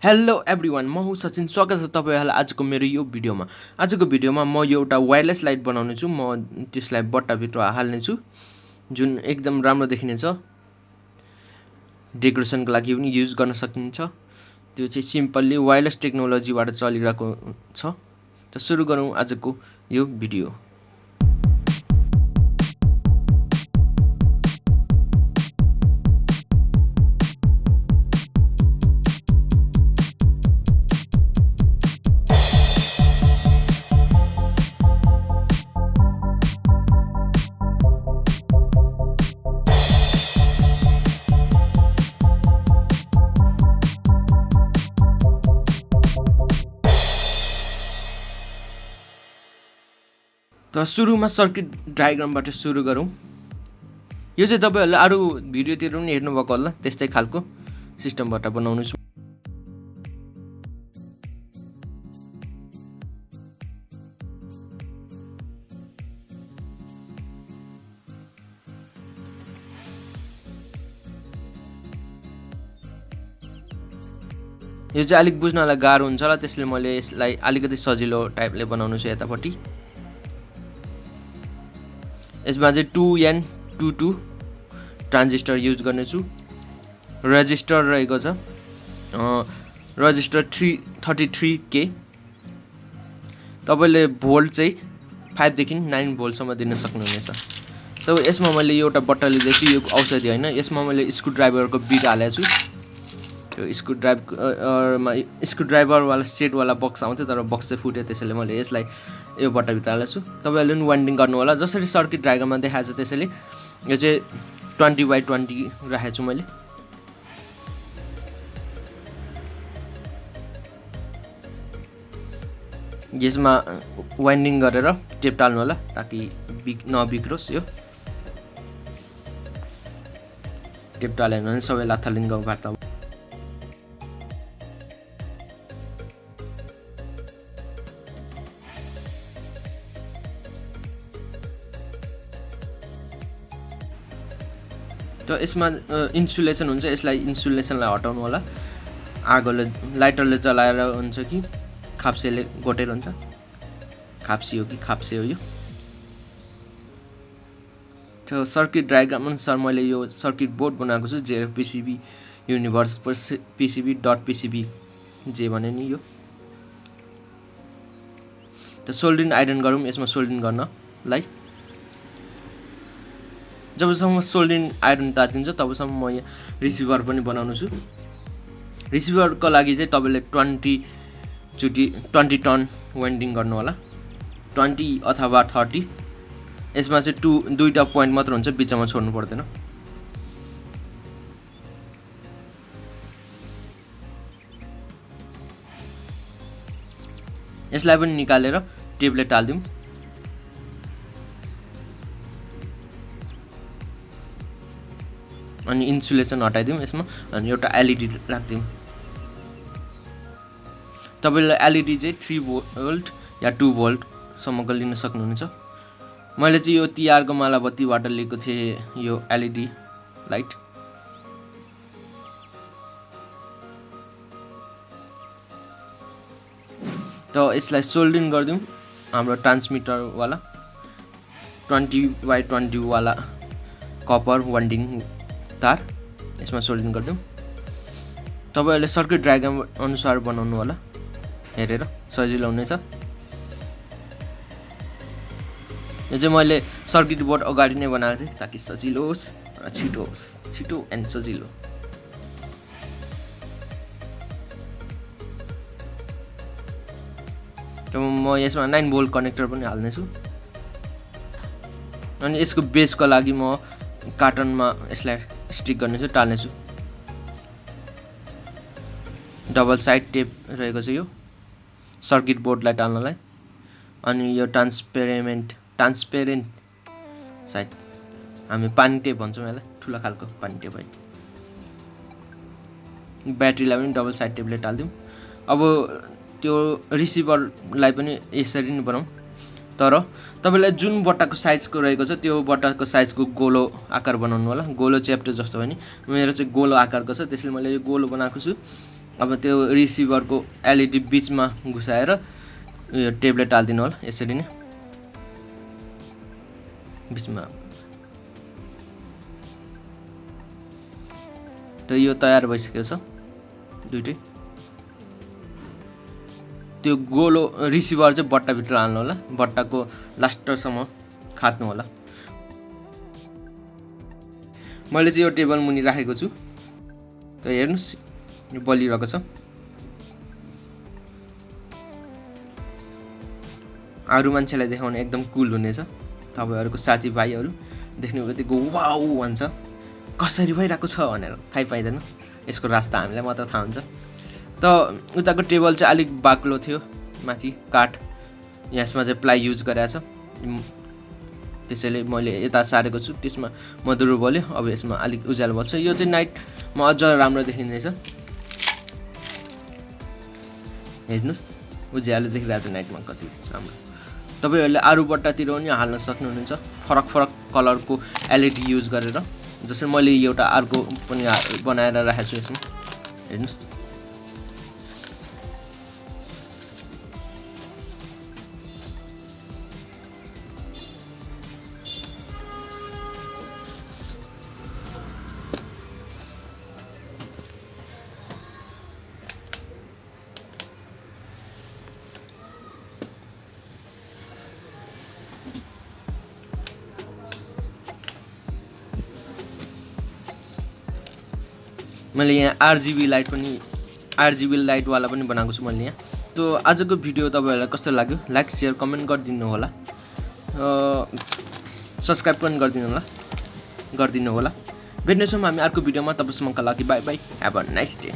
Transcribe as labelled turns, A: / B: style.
A: Hello everyone, म हुँ सचिन। स्वागत छ तपाईहरुलाई आजको मेरो यो भिडियोमा। आजको भिडियोमा म एउटा वायरलेस लाइट बनाउने छु। म त्यसलाई बट्टाभित्र हाल्ने छु जुन एकदम राम्रो देखिने छ। डेकोरेसनको लागि पनि युज गर्न सकिन्छ। त्यो चाहिँ सिम्पली वायरलेस टेक्नोलोजीबाट चलिरहेको छ। त सुरु गरौँ आजको यो भिडियो। त सुरुमा सर्किट डायग्रामबाट सुरु गरौँ। यो चाहिँ तपाईहरुले अरु भिडियोतिर पनि हेर्नु भएको होला, त्यस्तै खालको सिस्टमबाट बनाउनु छु। यो चाहिँ अलिक बुझ्नलाई गाह्रो हुन्छ होला, त्यसले मैले यसलाई अलिकति सजिलो टाइपले बनाउनु छु। यतापट्टि यसमा चाहिँ 2N22 ट्रान्जिस्टर युज गर्ने छु। रेजिस्टर रहेको छ रेजिस्टर 33K। तपाईले भोल्ट चाहिँ 5 देखि 9 भोल्ट सम्म दिन सक्नुहुनेछ। त यसमा मैले एउटा बट्टा लिदैछु, यो औषधि हैन। यसमा मैले स्क्रू ड्राइभरको बिट हालेको छु। त्यो स्क्रू ड्राइभर वाला सेट वाला बक्स आउँथ्यो, तर बक्स चाहिँ फुट्यो, त्यसैले मैले यसलाई यो बट्टा भित्र हालेको छु। तपाईहरुले पनि वाइन्डिङ गर्नु होला जसरी सर्किट डायग्राममा देखाएको छ त्यसैले। यो चाहिँ 20/20 राखेको छु मैले। यसमा वाइन्डिङ गरेर टेप टाल्नु होला ताकि नबिग्रोस्। यो टेप टालेन भने सबै लाथालिङ्ग भर्ता। त यसमा इन्सुलेसन हुन्छ, यसलाई इन्सुलेसनलाई हटाउनु होला। आगोले लाइटरले जलाएर हुन्छ कि खाप्सेले गोटेर हुन्छ। खाप्सी हो कि खाप्से हो यो। त्यो सर्किट डायग्राम अनुसार मैले यो सर्किट बोर्ड बनाएको छु। PCB युनिभर्स PCB.PCB जे भने नि यो। त सोल्डरिङ आइरन गरौँ यसमा सोल्डरिङ गर्नलाई। जबसम्म सोल्डरिङ आइरन तातिन्छ तबसम्म म यहाँ रिसिभर पनि बनाउनु छु। रिसिभरको लागि चाहिँ तपाईले 20 टन वाइन्डिङ गर्नु होला, 20 अथवा 30। यसमा चाहिँ दुईटा पोइन्ट मात्र हुन्छ, बिचमा छोड्नु पर्दैन। यसलाई पनि निकालेर टेपले टाल्दिउँ। अनि इन्सुलेसन हटाइदिउँ यसमा, अनि एउटा एलइडी राख्दिउँ। तपाईले एलइडी चाहिँ 3 भोल्ट या 2 भोल्ट सम्मको लिन सक्नुहुन्छ। मैले चाहिँ यो तिहारको मालाबत्तीबाट लिएको थिएँ यो एलइडी लाइट। त यसलाई सोल्डरिङ गर्दिउँ हाम्रो ट्रान्समिटर वाला 20/20 वाला कपर वाइन्डिङ तार यसमा सोल्डरिङ गर्दिउँ। तपाईहरुले सर्किट डायग्राम अनुसार बनाउनु होला, हेरेर सजिलो हुनेछ। यो चाहिँ मैले सर्किट बोर्ड अगाडि नै बनाएको थिएँ ताकि सजिलो होस् र छिटो होस्, छिटो एन्ड सजिलो। त म यसमा 9 भोल्ट कनेक्टर पनि हाल्ने छु। अनि यसको बेसको लागि म कार्टनमा यसलाई स्टिक गर्नेछु, टाल्नेछु। डबल साइड टेप रहेको छ यो सर्किट बोर्डलाई टाल्नलाई। अनि यो ट्रान्सपेरेन्ट साइड हामी पानी टेप भन्छौँ यसलाई, ठुलो खालको पानी टेप है। ब्याट्रीलाई पनि डबल साइड टेपले टाल्दिउँ। अब त्यो रिसिभरलाई पनि यसरी नै बनाऊँ। तर तपाईलाई जुन बट्टाको साइजको रहेको छ त्यो बट्टाको साइजको गोलो आकार बनाउनु होला। गोलो च्याप्टर जस्तो भने मेरो चाहिँ गोलो आकारको छ, त्यसैले मैले यो गोलो बनाएको छु। अब त्यो रिसिभरको एलइडी बीचमा घुसाएर यो टेबलेट हाल्दिनु होला यसरी नै बीचमा। त यो तयार भइसकेको छ दुईटै। त्यो गोलो रिसिभर चाहिँ बट्टा भित्र हाल्नु होला, बट्टाको लास्टसम्म खात्नु होला। मैले चाहिँ यो टेबल मुनि राखेको छु। त हेर्नुस् यो बलिरहेको छ। अरू मान्छेलाई देखाउन एकदम कुल हुनेछ। तपाईहरुको साथीभाइहरु देख्ने बित्तिकै वाउ भन्छ, कसरी भइरहेको छ भनेर थाहै पाइदैन। यसको रास्ता हामीलाई मात्र थाहा हुन्छ। त उताको टेबल चाहिँ अलिक बाक्लो थियो, माथि काठ, यसमा चाहिँ प्लाई युज गरेको छ। त्यसैले मैले यता सारेको छु, त्यसमा मधुरो बल्यो। अब यसमा अलिक उज्यालो बल्छ। यो चाहिँ नाइटमा अझ राम्रो देखिनेछ। हेर्नुस् उज्यालो देखिरहेको छ नाइटमा कति राम्रो। तपाईहरुले अरू बट्टातिर पनि हाल्न सक्नुहुन्छ, फरक फरक कलरको एलइडी युज गरेर। जसरी मैले एउटा अर्को पनि बनाएर राखेको छु यसमा। हेर्नुस् मैले यहाँ आरजीबी लाइट वाला पनि बनाएको छु मैले यहाँ। तो आजको भिडियो तपाईहरुलाई कस्तो लाग्यो लाइक शेयर कमेन्ट गरिदिनु होला, सब्स्क्राइब पनि गरिदिनु होला। भेट्नेछौँ हामी अर्को भिडियोमा। तबसम्मका लागि bye bye, have a nice day.